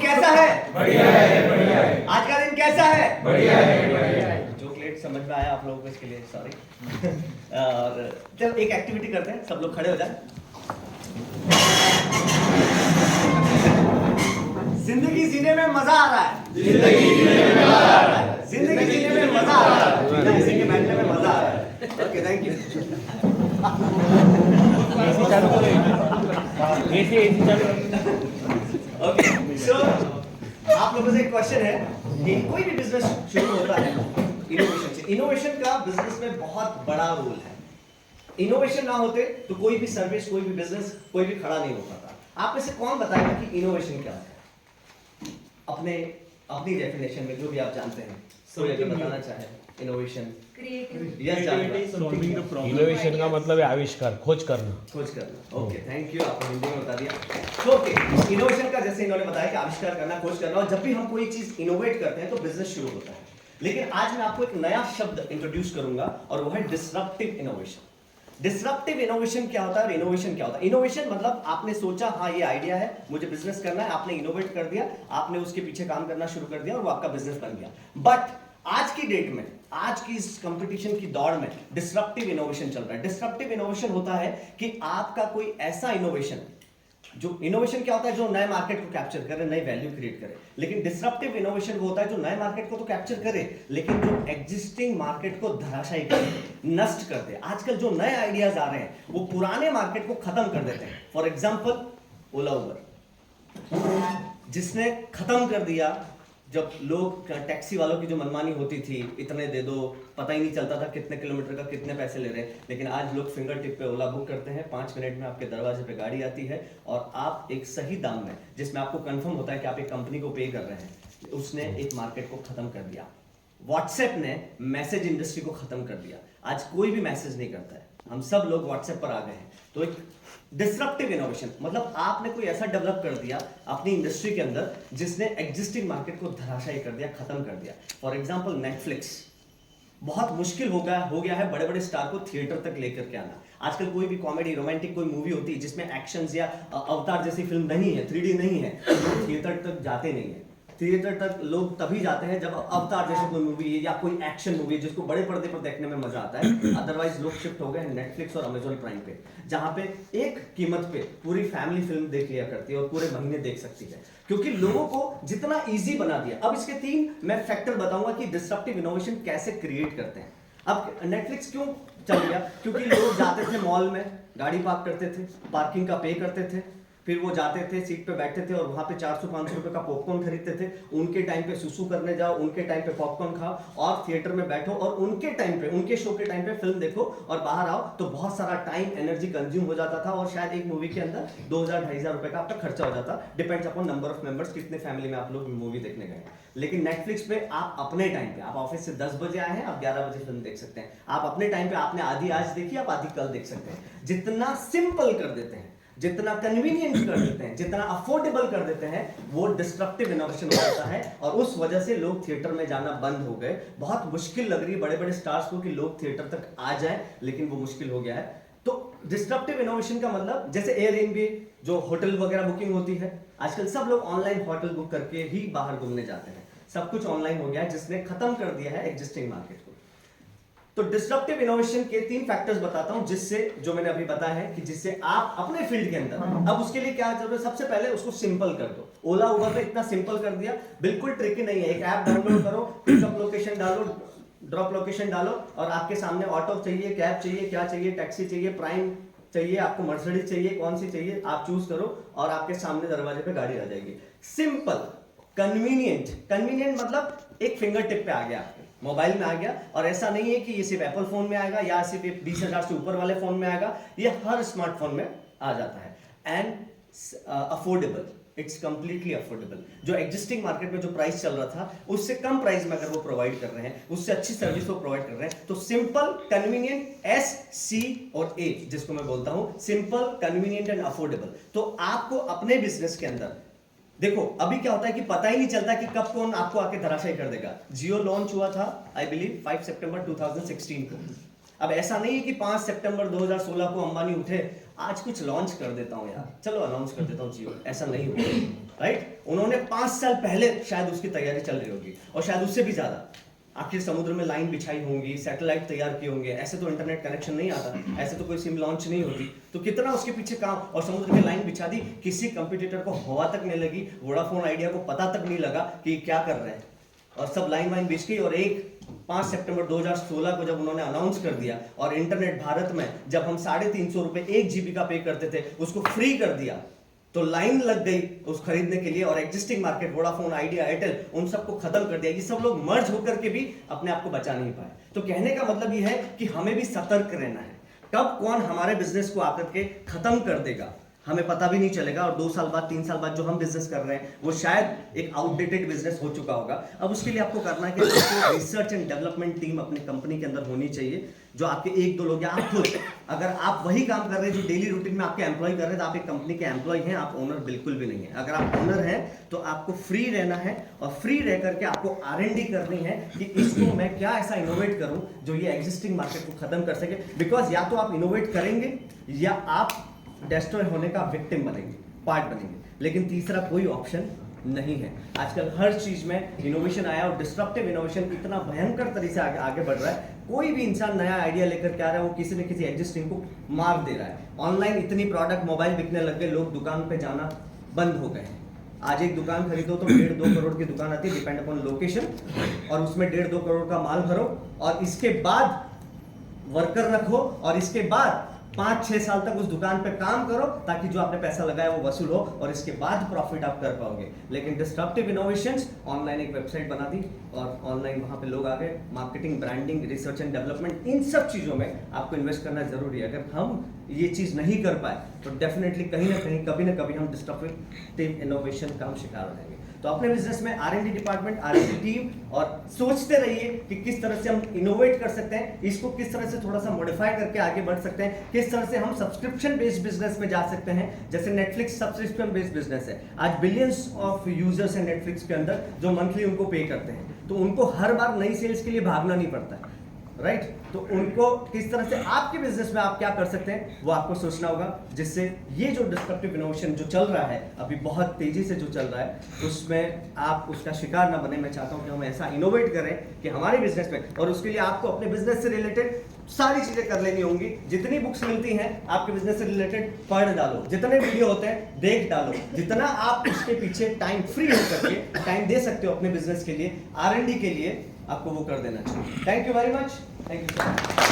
कैसा है? बढ़िया है, बढ़िया है। आज का दिन कैसा है? बढ़िया है, बढ़िया है। जोक लेट समझ में आया आप लोगों को, इसके लिए सॉरी। और चलो एक एक्टिविटी करते हैं, सब लोग खड़े हो जाए। जिंदगी जीने में मजा आ रहा है। जिंदगी जीने में मजा आ रहा है। जिंदगी जीने में मजा आ रहा है। इसी के बैठने में मजा आ रहा है। Okay, thank you. एसी चालू करो, एसी चालू। ओके, सो आप लोगों से एक क्वेश्चन है कि कोई भी बिजनेस शुरू होता है इनोवेशन से। इनोवेशन का बिजनेस में बहुत बड़ा रोल है। इनोवेशन ना होते तो कोई भी सर्विस, कोई भी बिजनेस, कोई भी खड़ा नहीं हो पाता। आप में से कौन बताएगा कि इनोवेशन क्या है? अपनी डेफिनेशन में जो भी आप जानते हैं, कोई अगर बताना चाहे इनोवेशन। यस, इनोवेशन का मतलब है आविष्कार, खोज करना। खोज करना। ओके, थैंक यू, आपने हिंदी में बता दिया। तो ओके, इनोवेशन का जैसे इन्होंने बताया कि आविष्कार करना, खोज करना, और जब भी हम कोई चीज इनोवेट करते हैं तो बिजनेस शुरू होता है। लेकिन आज मैं आपको एक नया शब्द इंट्रोड्यूस करूंगा और वो है डिसरप्टिव इनोवेशन। डिसरप्टिव इनोवेशन क्या होता है और इनोवेशन क्या होता है? इनोवेशन मतलब आपने सोचा, हाँ ये आइडिया है, मुझे बिजनेस करना है, आपने इनोवेट कर दिया, आपने उसके पीछे काम करना शुरू कर दिया और वो आपका बिजनेस बन गया। बट आज की डेट में, आज की इस कंपटीशन की दौड़ में डिसरप्टिव इनोवेशन चल रहा है। डिसरप्टिव इनोवेशन होता है कि आपका कोई ऐसा इनोवेशन, जो इनोवेशन क्या होता है, जो नए मार्केट को कैप्चर करे, नई वैल्यू क्रिएट करे। लेकिन डिसरप्टिव इनोवेशन वो होता है जो नए मार्केट को तो कैप्चर करे, लेकिन जो एग्जिस्टिंग मार्केट को धराशायी कर दे, नष्ट कर दे। आजकल जो नए आइडियाज आ रहे हैं वो पुराने मार्केट को खत्म कर देते हैं। फॉर एग्जांपल ओला उबर, जिसने खत्म कर दिया, जब लोग टैक्सी वालों की जो मनमानी होती थी, इतने दे दो, पता ही नहीं चलता था कितने किलोमीटर का कितने पैसे ले रहे हैं। लेकिन आज लोग फिंगर टिप पे ओला बुक करते हैं, 5 मिनट में आपके दरवाजे पे गाड़ी आती है और आप एक सही दाम में, जिसमें आपको कंफर्म होता है कि आप एक कंपनी को पे कर रहे हैं। उसने एक मार्केट को खत्म कर दिया। व्हाट्सएप ने मैसेज इंडस्ट्री को खत्म कर दिया। आज कोई भी मैसेज नहीं करता है, हम सब लोग व्हाट्सएप पर आ गए हैं। तो एक डिसरप्टिव इनोवेशन मतलब आपने कोई ऐसा डेवलप कर दिया अपनी इंडस्ट्री के अंदर जिसने एग्जिस्टिंग मार्केट को धराशायी कर दिया, खत्म कर दिया। For example Netflix. बहुत मुश्किल हो गया है बड़े बड़े स्टार को थिएटर तक लेकर के आना। आजकल कोई भी कॉमेडी, रोमांटिक कोई मूवी होती है जिसमें एक्शंस या अवतार जैसी फिल्म नहीं है, 3D नहीं है, लोग थिएटर तक जाते नहीं है। थिएटर तक लोग तभी जाते हैं जब अवतार जैसी कोई मूवी है या कोई एक्शन मूवी है जिसको बड़े पर्दे पर देखने में मजा आता है। अदरवाइज लोग शिफ्ट हो गए हैं नेटफ्लिक्स और अमेजॉन प्राइम पे, जहां पे एक कीमत पे पूरी फैमिली फिल्म देख लिया करती है और पूरे महीने देख सकती है, क्योंकि लोगों को जितना इजी बना दिया। अब इसके 3 मैं फैक्टर बताऊंगा कि डिसरप्टिव इनोवेशन कैसे क्रिएट करते हैं। अब नेटफ्लिक्स क्यों चल गया? क्योंकि लोग जाते थे मॉल में, गाड़ी पार्क करते थे, पार्किंग का पे करते थे, फिर वो जाते थे, सीट पे बैठते थे और वहां पे 400-500 रुपए का पॉपकॉर्न खरीदते थे। उनके टाइम पे सुसु करने जाओ, उनके टाइम पे पॉपकॉर्न खाओ और थिएटर में बैठो और उनके टाइम पे, उनके शो के टाइम पे फिल्म देखो और बाहर आओ। तो बहुत सारा टाइम, एनर्जी कंज्यूम हो जाता था और शायद एक मूवी के अंदर 2000-2500 रुपए का आपका खर्चा हो जाता। Depends upon number of members, कितने फैमिली में आप लोग मूवी देखने गए। लेकिन नेटफ्लिक्स पे आप अपने टाइम पे, आप ऑफिस से 10 बजे आए हैं, आप 11 बजे फिल्म देख सकते हैं। आप अपने टाइम पे, आपने आधी आज देखी, आप आधी कल देख सकते हैं। जितना सिंपल कर देते हैं, जितना कन्वीनियंट कर देते हैं, जितना अफोर्डेबल कर देते हैं, वो डिस्ट्रप्टिव इनोवेशन हो जाता है। और उस वजह से लोग थिएटर में जाना बंद हो गए। बहुत मुश्किल लग रही है बड़े बड़े स्टार्स को कि लोग थिएटर तक आ जाएं, लेकिन वो मुश्किल हो गया है। तो डिस्ट्रप्टिव इनोवेशन का मतलब, जैसे एयरबीएनबी जो होटल वगैरह बुकिंग होती है, आजकल सब लोग ऑनलाइन होटल बुक करके ही बाहर घूमने जाते हैं। सब कुछ ऑनलाइन हो गया है, जिसने खत्म कर दिया है एग्जिस्टिंग मार्केट को। तो डिसरप्टिव इनोवेशन के 3 फैक्टर्स बताता हूं, जिससे, जो मैंने अभी बताया है कि जिससे आप अपने फील्ड के अंदर, अब उसके लिए क्या जरूरत है? सबसे पहले उसको सिंपल कर दो। ओला उबर ने इतना सिंपल कर दिया, बिल्कुल ट्रिकी नहीं है। एक ऐप डाउनलोड करो, पिकअप लोकेशन डालो, ड्रॉप लोकेशन डालो और आपके सामने ऑटो चाहिए, कैब चाहिए, क्या चाहिए, टैक्सी चाहिए, प्राइम चाहिए, आपको मर्सिडीज चाहिए, कौन सी चाहिए आप चूज करो और आपके सामने दरवाजे पे गाड़ी आ जाएगी। Simple, convenient. कन्वीनियंट मतलब एक फिंगर टिप पे आ गया, आपके मोबाइल में आ गया। और ऐसा नहीं है कि ये सिर्फ एप्पल फोन में आएगा या सिर्फ 20,000 से ऊपर वाले फोन में आएगा, ये हर स्मार्टफोन में आ जाता है। And affordable, it's completely affordable. जो एग्जिस्टिंग मार्केट में जो प्राइस चल रहा था उससे कम प्राइस में अगर वो प्रोवाइड कर रहे हैं, उससे अच्छी सर्विस वो प्रोवाइड कर रहे हैं, तो सिंपल, कन्वीनियंट, SC और A जिसको मैं बोलता हूं, सिंपल, कन्वीनियंट एंड अफोर्डेबल। तो आपको अपने बिजनेस के अंदर देखो, अभी क्या होता है कि पता ही नहीं चलता कि कब कौन आपको आके धराशायी कर देगा। जियो लॉन्च हुआ था आई बिलीव 5 सितंबर 2016 को। अब ऐसा नहीं है कि 5 सितंबर 2016 को अंबानी उठे, आज कुछ लॉन्च कर देता हूं यार, चलो अनाउंस कर देता हूं जियो, ऐसा नहीं हुआ, राइट? उन्होंने 5 साल पहले शायद उसकी तैयारी चल रही होगी, और शायद उससे भी ज्यादा। आखिर समुद्र में लाइन बिछाई होंगी, सैटेलाइट तैयार किए होंगे, ऐसे तो इंटरनेट कनेक्शन नहीं आता, ऐसे तो कोई सिम लॉन्च नहीं होती, तो कितना उसके पीछे काम, और समुद्र की लाइन बिछा दी, किसी कंपटीटर को हवा तक नहीं लगी, वोडाफोन आइडिया को पता तक नहीं लगा कि क्या कर रहे हैं, और सब लाइन वाइन बिछ गई। और एक 5 सितंबर 2016 को जब उन्होंने अनाउंस कर दिया, और इंटरनेट भारत में जब हम 350 रुपए 1 GB का पे करते थे, उसको फ्री कर दिया, तो लाइन लग गई उस खरीदने के लिए, और existing market Vodafone idea Airtel उन सबको खत्म कर दिया। ये सब लोग मर्ज होकर के भी अपने आप को बचा नहीं पाए। तो कहने का मतलब ये है कि हमें भी सतर्क रहना है, कब कौन हमारे बिजनेस को आकर के खत्म कर देगा हमें पता भी नहीं चलेगा, और 2 साल बाद 3 साल बाद जो हम बिजनेस कर रहे हैं वो शायद एक आउटडेटेड बिजनेस हो चुका होगा। अब उसके लिए आपको करना है कि रिसर्च एंड डेवलपमेंट टीम अपनी कंपनी के अंदर होनी चाहिए, जो आपके 1-2 लोग या आप खुद, अगर आप वही काम कर रहे हैं जो डेली रूटीन में आपके एम्प्लॉय कर रहे हैं, तो आप एक कंपनी के एम्प्लॉय हैं, आप ओनर बिल्कुल भी नहीं है। अगर आप ओनर हैं तो आपको फ्री रहना है, और फ्री रह करके आपको R&D करनी है कि इसको मैं क्या ऐसा इनोवेट करूं जो ये एग्जिस्टिंग मार्केट को खत्म कर सके। बिकॉज या तो आप इनोवेट करेंगे या आप डिस्ट्रॉय होने का विक्टिम बनेंगे, पार्ट बनेंगे, लेकिन तीसरा कोई ऑप्शन नहीं है। आजकल हर चीज में इनोवेशन आया, और डिस्ट्रप्टिव इनोवेशन इतना भयंकर तरीके से आगे बढ़ रहा है। कोई भी इंसान नया आइडिया लेकर के आ रहा है, वो किसी न किसी एग्जिस्टिंग को मार दे रहा है। ऑनलाइन इतनी प्रोडक्ट मोबाइल बिकने लग गए, लोग दुकान पे जाना बंद हो गए। आज एक दुकान खरीदो तो 1.5-2 करोड़ की दुकान आती है, डिपेंड अपॉन लोकेशन, और उसमें 1.5-2 करोड़ का माल भरो, और इसके बाद वर्कर रखो, और इसके बाद 5-6 साल तक उस दुकान पे काम करो, ताकि जो आपने पैसा लगाया वो वसूल हो, और इसके बाद प्रॉफिट आप कर पाओगे। लेकिन डिस्ट्रप्टिव इनोवेशंस, ऑनलाइन एक वेबसाइट बना दी और ऑनलाइन वहां पे लोग आ गए, marketing, branding, research and development, इन सब चीजों में आपको इन्वेस्ट करना जरूरी है। अगर हम ये चीज नहीं कर पाए तो डेफिनेटली कहीं ना कहीं, कभी ना कभी हम डिस्ट्रप्टिव इनोवेशन का हम शिकार हो जाएंगे। तो अपने बिजनेस में R&D डिपार्टमेंट, R&D टीम, और सोचते रहिए कि किस तरह से हम इनोवेट कर सकते हैं, इसको किस तरह से थोड़ा सा मॉडिफाई करके आगे बढ़ सकते हैं, किस तरह से हम सब्सक्रिप्शन बेस्ड बिजनेस में जा सकते हैं। जैसे नेटफ्लिक्स सब्सक्रिप्शन बेस्ड बिजनेस है, आज बिलियंस ऑफ यूजर्स हैं नेटफ्लिक्स के अंदर, जो मंथली उनको पे करते हैं, तो उनको हर बार नई सेल्स के लिए भागना नहीं पड़ता है, राइट? तो उनको किस तरह से आपके बिजनेस में आप क्या कर सकते हैं वो आपको सोचना होगा, जिससे ये जो डिस्ट्रप्टिव इनोवेशन जो चल रहा है अभी बहुत तेजी से जो चल रहा है, उसमें आप उसका शिकार ना बने। मैं चाहता हूं कि हम ऐसा इनोवेट करें कि हमारे बिजनेस में, और उसके लिए आपको अपने बिजनेस से रिलेटेड सारी चीजें कर लेनी होंगी। जितनी बुक्स मिलती हैं आपके बिजनेस से रिलेटेड पढ़ डालो, जितने वीडियो होते हैं देख डालो, जितना आप उसके पीछे टाइम फ्री होकर के टाइम दे सकते हो अपने बिजनेस के लिए, R&D के लिए, आपको वो कर देना चाहिए। Thank you very much, thank you so much.